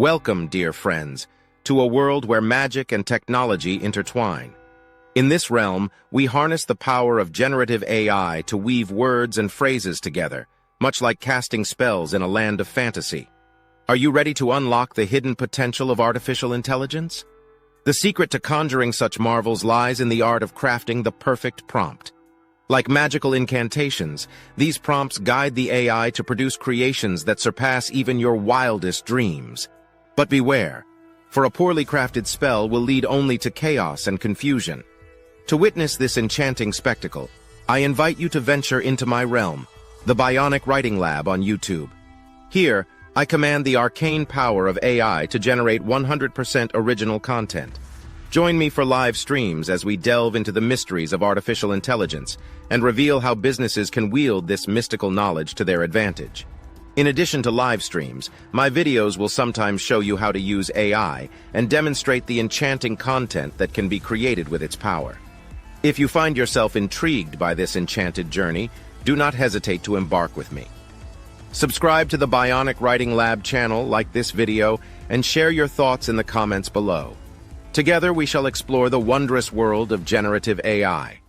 Welcome, dear friends, to a world where magic and technology intertwine. In this realm, we harness the power of generative AI to weave words and phrases together, much like casting spells in a land of fantasy. Are you ready to unlock the hidden potential of artificial intelligence? The secret to conjuring such marvels lies in the art of crafting the perfect prompt. Like magical incantations, these prompts guide the AI to produce creations that surpass even your wildest dreams. But beware, for a poorly crafted spell will lead only to chaos and confusion. To witness this enchanting spectacle, I invite you to venture into my realm, the BionicWritingLab on YouTube. Here, I command the arcane power of AI to generate 100% original content. Join me for live streams as we delve into the mysteries of artificial intelligence and reveal how businesses can wield this mystical knowledge to their advantage. In addition to live streams, my videos will sometimes show you how to use AI and demonstrate the enchanting content that can be created with its power. If you find yourself intrigued by this enchanted journey, do not hesitate to embark with me. Subscribe to the Bionic Writing Lab channel, like this video, and share your thoughts in the comments below. Together we shall explore the wondrous world of generative AI.